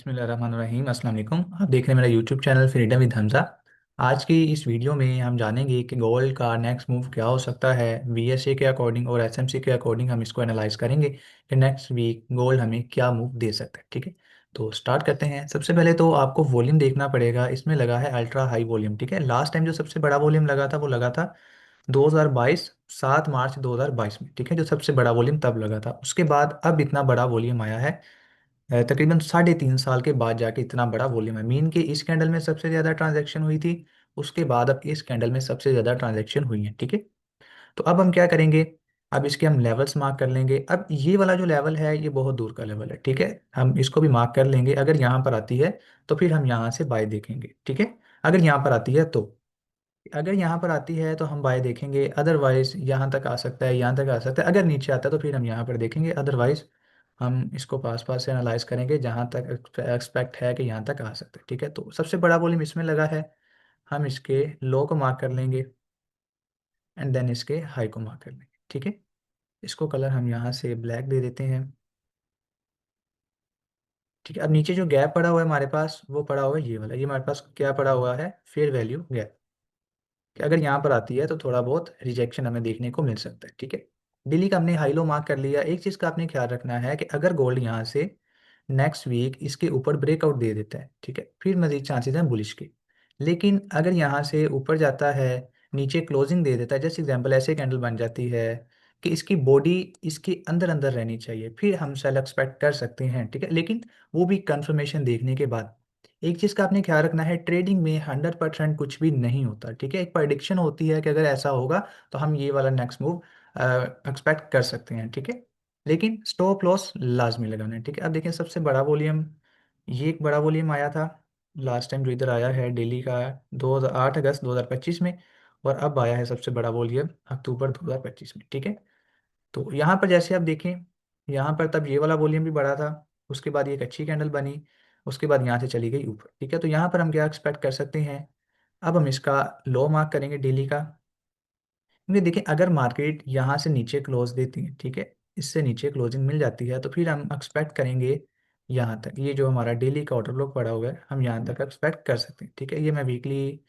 बिस्मिल्लाहिर्रहमानिर्रहीम अस्सलाम वालेकुम। आप देख रहे हैं मेरा YouTube channel freedom with Hamza. आज की इस वीडियो में हम जानेंगे कि गोल्ड का नेक्स्ट मूव क्या हो सकता है। बीएसए के अकॉर्डिंग और एसएमसी के अकॉर्डिंग हम इसको एनालाइज करेंगे कि नेक्स्ट वीक गोल्ड हमें क्या मूव दे सकता है। ठीक है, तो स्टार्ट करते हैं। सबसे पहले तो आपको वॉल्यूम देखना पड़ेगा। इसमें लगा है अल्ट्रा हाई वॉल्यूम। ठीक है, लास्ट टाइम जो सबसे बड़ा वॉल्यूम लगा था वो लगा था 2022 7 मार्च 2022 में। ठीक है, जो सबसे बड़ा वॉल्यूम तब लगा था। उसके बाद अब इतना बड़ा वॉल्यूम आया है तकरीबन 3.5 साल के बाद जाके इतना बड़ा वॉल्यूम है। मीन के इस कैंडल में सबसे ज़्यादा ट्रांजैक्शन हुई थी, उसके बाद अब इस कैंडल में सबसे ज़्यादा ट्रांजैक्शन हुई है। ठीक है, तो अब हम क्या करेंगे, अब इसके हम लेवल्स मार्क कर लेंगे। अब ये वाला जो लेवल है ये बहुत दूर का लेवल है। ठीक है, हम इसको भी मार्क कर लेंगे। अगर यहाँ पर आती है तो फिर हम यहाँ से बाय देखेंगे। ठीक है, अगर यहाँ पर आती है तो अगर यहाँ पर आती है तो हम बाय देखेंगे, अदरवाइज यहाँ तक आ सकता है, यहाँ तक आ सकता है। अगर नीचे आता है तो फिर हम यहाँ पर देखेंगे, अदरवाइज हम इसको पास पास से एनालाइज करेंगे जहाँ तक एक्सपेक्ट है कि यहाँ तक आ सकता है। ठीक है, तो सबसे बड़ा वॉल्यूम इसमें लगा है, हम इसके लो को मार्क कर लेंगे एंड देन इसके हाई को मार्क कर लेंगे। ठीक है, इसको कलर हम यहाँ से ब्लैक दे देते हैं। ठीक है, अब नीचे जो गैप पड़ा हुआ है हमारे पास वो पड़ा हुआ है ये वाला। ये हमारे पास क्या पड़ा हुआ है, फेयर वैल्यू गैप। कि अगर यहाँ पर आती है तो थोड़ा बहुत रिजेक्शन हमें देखने को मिल सकता है। ठीक है, दिल्ली का हमने हाई लो मार्क कर लिया। एक चीज़ का आपने ख्याल रखना है कि अगर गोल्ड यहाँ से नेक्स्ट वीक इसके ऊपर ब्रेकआउट दे देता है, ठीक है, फिर मजीद चांसेस हैं बुलिश के। लेकिन अगर यहाँ से ऊपर जाता है, नीचे क्लोजिंग दे देता है, जैसे एग्जांपल ऐसे कैंडल बन जाती है कि इसकी बॉडी इसके अंदर अंदर रहनी चाहिए, फिर हम सेल एक्सपेक्ट कर सकते हैं। ठीक है, लेकिन वो भी कंफर्मेशन देखने के बाद। एक चीज़ का आपने ख्याल रखना है, ट्रेडिंग में 100% कुछ भी नहीं होता। ठीक है, एक प्रडिक्शन होती है कि अगर ऐसा होगा तो हम ये वाला नेक्स्ट मूव एक्सपेक्ट कर सकते हैं। ठीक है, लेकिन स्टॉप लॉस लाजमी लगाना है। ठीक है, अब देखें सबसे बड़ा वॉल्यूम, ये एक बड़ा वॉल्यूम आया था लास्ट टाइम जो इधर आया है दिल्ली का 8 अगस्त 2025 में, और अब आया है सबसे बड़ा वॉल्यूम अक्टूबर 2025 में। ठीक है, तो यहाँ पर जैसे आप देखें, यहाँ पर तब ये वाला वॉल्यूम भी बड़ा था, उसके बाद ये एक अच्छी कैंडल बनी, उसके बाद यहाँ से चली गई ऊपर। ठीक है, तो यहाँ पर हम क्या एक्सपेक्ट कर सकते हैं, अब हम इसका लो मार्क करेंगे डेली का। क्योंकि देखिए अगर मार्केट यहाँ से नीचे क्लोज देती है, ठीक है, इससे नीचे क्लोजिंग मिल जाती है, तो फिर हम एक्सपेक्ट करेंगे यहाँ तक। ये जो हमारा डेली का ऑर्डर ब्लॉक पड़ा हुआ है हम यहाँ तक एक्सपेक्ट कर सकते हैं। ठीक है, ये मैं वीकली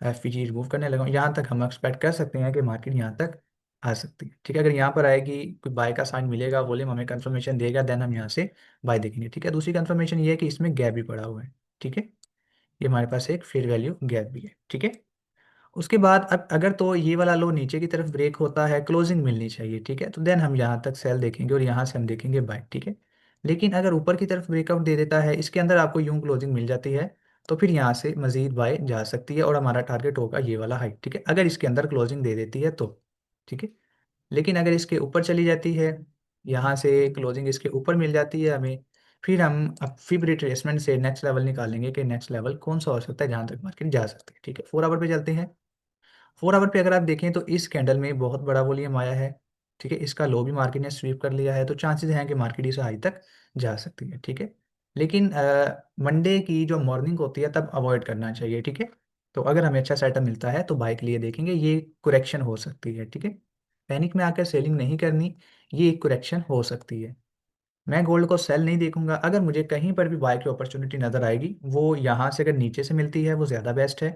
एफपीजी रिमूव करने लगा हूँ। यहाँ तक हम एक्सपेक्ट कर सकते हैं कि मार्केट यहाँ तक आ सकती है। ठीक है, अगर यहाँ पर आएगी कोई बाय का साइन मिलेगा, वॉल्यूम हमें कंफर्मेशन देगा, देन हम यहाँ से बाय देखेंगे। ठीक है, दूसरी कंफर्मेशन ये है कि इसमें गैप भी पड़ा हुआ है। ठीक है, ये हमारे पास एक फेयर वैल्यू गैप भी है। ठीक है, उसके बाद अब अगर तो ये वाला लो नीचे की तरफ ब्रेक होता है, क्लोजिंग मिलनी चाहिए। ठीक है, तो देन हम यहाँ तक सेल देखेंगे और यहाँ से हम देखेंगे बाय। ठीक है, लेकिन अगर ऊपर की तरफ ब्रेकआउट दे देता है, इसके अंदर आपको यूं क्लोजिंग मिल जाती है, तो फिर यहाँ से मजीद बाय जा सकती है और हमारा टारगेट होगा ये वाला हाई। ठीक है, अगर इसके अंदर क्लोजिंग दे देती है तो। ठीक है, लेकिन अगर इसके ऊपर चली जाती है, यहाँ से क्लोजिंग इसके ऊपर मिल जाती है हमें, फिर हम अब फिर रिट्रेसमेंट से नेक्स्ट लेवल निकालेंगे कि नेक्स्ट लेवल कौन सा हो सकता है जहाँ तक मार्केट जा सकती है। ठीक है, 4 आवर पे चलते हैं। 4 आवर पे अगर आप देखें तो इस कैंडल में बहुत बड़ा वॉल्यूम आया है। ठीक है, इसका लो भी मार्केट ने स्वीप कर लिया है, तो चांसेस हैं कि मार्केट इस हाई तक जा सकती है। ठीक है, लेकिन मंडे की जो मॉर्निंग होती है तब अवॉइड करना चाहिए। ठीक है, तो अगर हमें अच्छा सेटअप मिलता है तो बाय के लिए देखेंगे, ये कुरेक्शन हो सकती है। ठीक है, पैनिक में आकर सेलिंग नहीं करनी, ये एक कुरेक्शन हो सकती है। मैं गोल्ड को सेल नहीं देखूंगा। अगर मुझे कहीं पर भी बाय की अपॉर्चुनिटी नजर आएगी, वो यहाँ से अगर नीचे से मिलती है वो ज़्यादा बेस्ट है।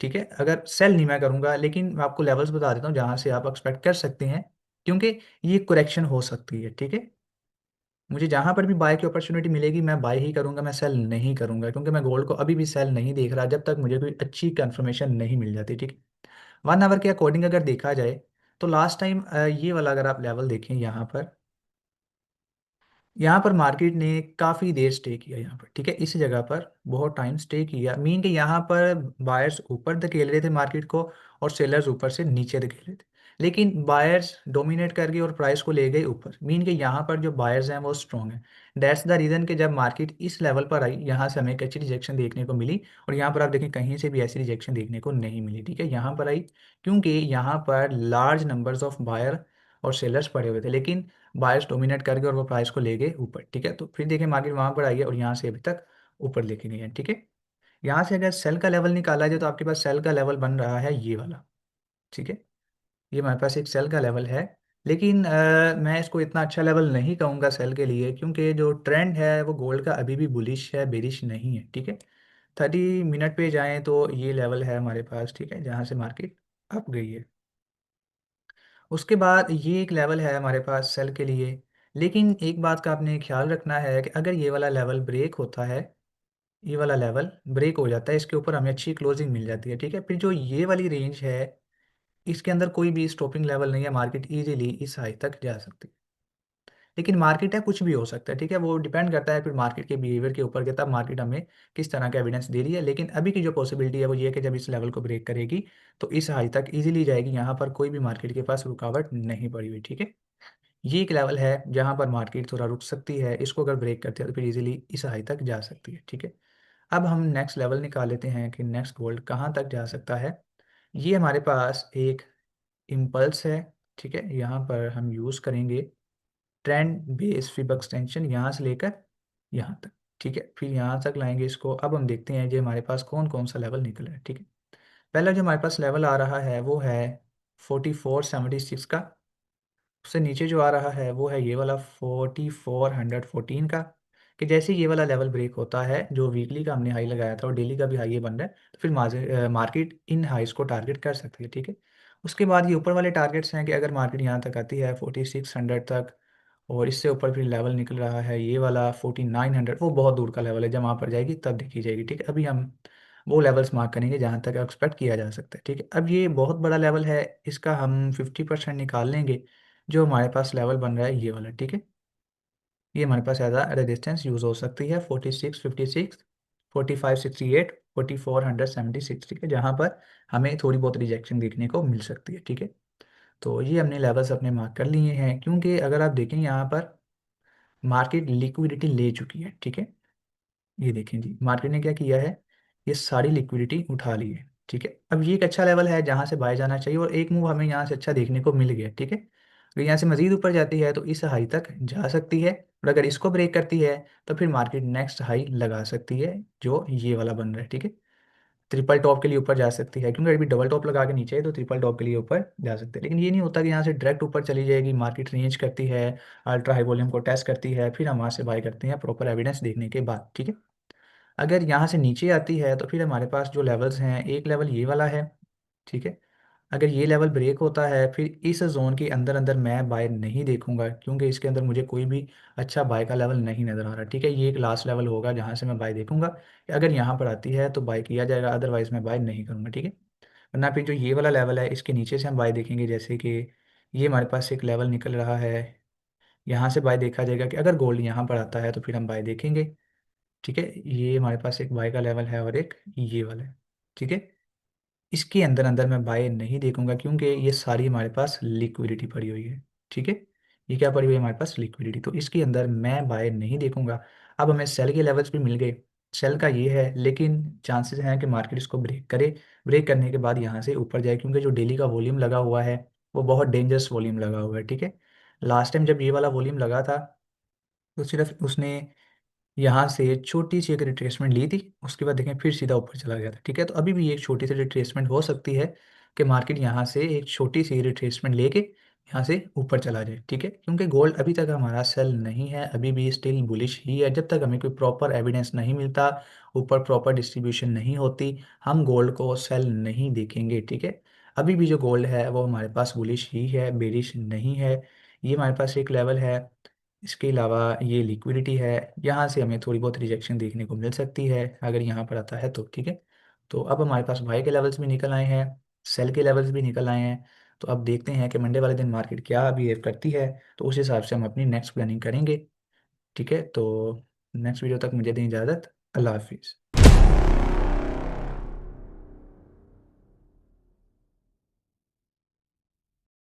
ठीक है, अगर सेल नहीं मैं करूंगा, लेकिन मैं आपको लेवल्स बता देता हूँ जहाँ से आप एक्सपेक्ट कर सकते हैं, क्योंकि ये करेक्शन हो सकती है। ठीक है, मुझे जहाँ पर भी बाय की अपॉर्चुनिटी मिलेगी मैं बाय ही करूंगा, मैं सेल नहीं करूंगा, क्योंकि मैं गोल्ड को अभी भी सेल नहीं देख रहा जब तक मुझे कोई अच्छी कंफर्मेशन नहीं मिल जाती। ठीक है, 1 आवर के अकॉर्डिंग अगर देखा जाए तो लास्ट टाइम ये वाला अगर आप लेवल देखें, यहाँ पर मार्केट ने काफ़ी देर स्टे किया यहाँ पर। ठीक है, इस जगह पर बहुत टाइम स्टे किया, मीन के यहाँ पर बायर्स ऊपर धकेल रहे थे मार्केट को और सेलर्स ऊपर से नीचे धकेल रहे थे, लेकिन बायर्स डोमिनेट कर गए और प्राइस को ले गए ऊपर। मीन के यहाँ पर जो बायर्स हैं वो स्ट्रॉन्ग हैं। दैट्स द रीज़न कि जब मार्केट इस लेवल पर आई, यहाँ से हमें एक अच्छी रिजेक्शन देखने को मिली, और यहाँ पर आप देखें कहीं से भी ऐसी रिजेक्शन देखने को नहीं मिली। ठीक है, यहाँ पर आई क्योंकि यहाँ पर लार्ज नंबर्स ऑफ बायर और सेलर्स पड़े हुए थे, लेकिन बायर्स डोमिनेट कर गए और वो प्राइस को ले गए ऊपर। ठीक है, तो फिर देखिए मार्केट वहां पर आई है और यहाँ से अभी तक ऊपर लेके गई है। ठीक है, यहाँ से अगर सेल का लेवल निकाला जाए तो आपके पास सेल का लेवल बन रहा है ये वाला। ठीक है, ये हमारे पास एक सेल का लेवल है, लेकिन मैं इसको इतना अच्छा लेवल नहीं कहूँगा सेल के लिए, क्योंकि जो ट्रेंड है वो गोल्ड का अभी भी बुलिश है, बेरिश नहीं है, ठीक है। 30 मिनट पे जाएं तो ये लेवल है हमारे पास, ठीक है, जहाँ से मार्केट अप गई है। उसके बाद ये एक लेवल है हमारे पास सेल के लिए। लेकिन एक बात का आपने ख्याल रखना है कि अगर ये वाला लेवल ब्रेक होता है, ये वाला लेवल ब्रेक हो जाता है, इसके ऊपर हमें अच्छी क्लोजिंग मिल जाती है, ठीक है, फिर जो ये वाली रेंज है इसके अंदर कोई भी स्टॉपिंग लेवल नहीं है, मार्केट इजीली इस हाई तक जा सकती है। लेकिन मार्केट है, कुछ भी हो सकता है, ठीक है, वो डिपेंड करता है फिर मार्केट के बिहेवियर के ऊपर कि तब मार्केट हमें किस तरह का एविडेंस दे रही है। लेकिन अभी की जो पॉसिबिलिटी है वो ये है कि जब इस लेवल को ब्रेक करेगी तो इस हाई तक इजीली जाएगी, यहाँ पर कोई भी मार्केट के पास रुकावट नहीं पड़ी हुई, ठीक है। ये एक लेवल है जहाँ पर मार्केट थोड़ा रुक सकती है, इसको अगर ब्रेक करते हैं तो फिर इजीली इस हाई तक जा सकती है, ठीक है। अब हम नेक्स्ट लेवल निकाल लेते हैं कि नेक्स्ट गोल्ड कहाँ तक जा सकता है। ये हमारे पास एक इम्पल्स है, ठीक है, यहाँ पर हम यूज़ करेंगे ट्रेंड बेस फिब एक्सटेंशन यहाँ से लेकर यहाँ तक, ठीक है, फिर यहाँ तक लाएंगे इसको। अब हम देखते हैं जो हमारे पास कौन कौन सा लेवल निकल रहा है, ठीक है। पहला जो हमारे पास लेवल आ रहा है वो है 4476 का। उससे नीचे जो आ रहा है वो है ये वाला 4414 का। कि जैसे ये वाला लेवल ब्रेक होता है, जो वीकली का हमने हाई लगाया था और डेली का भी हाई ये बन रहा है, तो फिर मार्केट इन हाइस को टारगेट कर सकती है, ठीक है। उसके बाद ये ऊपर वाले टारगेट्स हैं कि अगर मार्केट यहाँ तक आती है 4600 तक, और इससे ऊपर फिर लेवल निकल रहा है ये वाला 4900, वो बहुत दूर का लेवल है, जब वहाँ पर जाएगी तब देखी जाएगी, ठीक है। अभी हम वो लेवल्स मार्क करेंगे जहाँ तक एक्सपेक्ट किया जा सकता है, ठीक है। अब ये बहुत बड़ा लेवल है, इसका हम 50% निकाल लेंगे। जो हमारे पास लेवल बन रहा है ये वाला, ठीक है, ये हमारे पास एज अ रेजिस्टेंस यूज़ हो सकती है 4656, 4568, 4476, ठीक है, जहाँ पर हमें थोड़ी बहुत रिजेक्शन देखने को मिल सकती है, ठीक है। तो ये हमने लेवल्स अपने मार्क कर लिए हैं, क्योंकि अगर आप देखें यहाँ पर मार्केट लिक्विडिटी ले चुकी है, ठीक है। ये देखें जी, मार्केट ने क्या किया है, ये सारी लिक्विडिटी उठा ली है, ठीक है। अब ये एक अच्छा लेवल है जहाँ से बाय जाना चाहिए, और एक मूव हमें यहाँ से अच्छा देखने को मिल गया, ठीक है। अगर यहाँ से मजीद ऊपर जाती है तो इस हाई तक जा सकती है, और अगर इसको ब्रेक करती है तो फिर मार्केट नेक्स्ट हाई लगा सकती है जो ये वाला बन रहा है, ठीक है। ट्रिपल टॉप के लिए ऊपर जा सकती है, क्योंकि अभी डबल टॉप लगा के नीचे है तो ट्रिपल टॉप के लिए ऊपर जा सकते हैं। लेकिन ये नहीं होता कि यहाँ से डायरेक्ट ऊपर चली जाएगी, मार्केट रेंज करती है, अल्ट्रा हाई वॉल्यूम को टेस्ट करती है, फिर हम वहाँ से बाय करते हैं प्रॉपर एविडेंस देखने के बाद, ठीक है। अगर यहाँ से नीचे आती है तो फिर हमारे पास जो लेवल्स हैं, एक लेवल ये वाला है, ठीक है। अगर ये लेवल ब्रेक होता है फिर इस जोन के अंदर अंदर मैं बाय नहीं देखूंगा, क्योंकि इसके अंदर मुझे कोई भी अच्छा बाय का लेवल नहीं नज़र आ रहा, ठीक है। ये एक लास्ट लेवल होगा जहाँ से मैं बाय देखूंगा, अगर यहाँ पर आती है तो बाय किया जाएगा, अदरवाइज मैं बाय नहीं करूँगा, ठीक है। वरना फिर जो ये वाला लेवल है इसके नीचे से हम बाय देखेंगे, जैसे कि ये हमारे पास एक लेवल निकल रहा है, यहाँ से बाय देखा जाएगा कि अगर गोल्ड यहाँ पर आता है तो फिर हम बाय देखेंगे, ठीक है। ये हमारे पास एक बाय का लेवल है और एक ये वाला है, ठीक है। इसके अंदर अंदर मैं बाय नहीं देखूंगा, क्योंकि ये सारी हमारे पास लिक्विडिटी पड़ी हुई है, ठीक है। ये क्या पड़ी हुई है हमारे पास, लिक्विडिटी, तो इसके अंदर मैं बाय नहीं देखूंगा। अब हमें सेल के लेवल्स भी मिल गए, सेल का ये है, लेकिन चांसेस हैं कि मार्केट इसको ब्रेक करे, ब्रेक करने के बाद यहाँ से ऊपर जाए, क्योंकि जो डेली का वॉल्यूम लगा हुआ है वो बहुत डेंजरस वॉल्यूम लगा हुआ है, ठीक है। लास्ट टाइम जब ये वाला वॉल्यूम लगा था तो सिर्फ उसने यहाँ से छोटी सी एक रिट्रेसमेंट ली थी, उसके बाद देखें फिर सीधा ऊपर चला गया था, ठीक है। तो अभी भी एक छोटी सी रिट्रेसमेंट हो सकती है कि मार्केट यहाँ से एक छोटी सी रिट्रेसमेंट लेके यहाँ से ऊपर चला जाए, ठीक है, क्योंकि गोल्ड अभी तक हमारा सेल नहीं है, अभी भी स्टिल बुलिश ही है। जब तक हमें कोई प्रॉपर एविडेंस नहीं मिलता, ऊपर प्रॉपर डिस्ट्रीब्यूशन नहीं होती, हम गोल्ड को सेल नहीं देखेंगे, ठीक है। अभी भी जो गोल्ड है वो हमारे पास बुलिश ही है, बेरिश नहीं है। ये हमारे पास एक लेवल है, इसके अलावा ये लिक्विडिटी है, यहाँ से हमें थोड़ी बहुत रिजेक्शन देखने को मिल सकती है अगर यहाँ पर आता है तो, ठीक है। तो अब हमारे पास बाई के लेवल्स भी निकल आए हैं, सेल के लेवल्स भी निकल आए हैं। तो अब देखते हैं कि मंडे वाले दिन मार्केट क्या बिहेव करती है, तो उस हिसाब से हम अपनी नेक्स्ट प्लानिंग करेंगे, ठीक है। तो नेक्स्ट वीडियो तक मुझे दें इजाज़त। अल्लाह हाफिज़।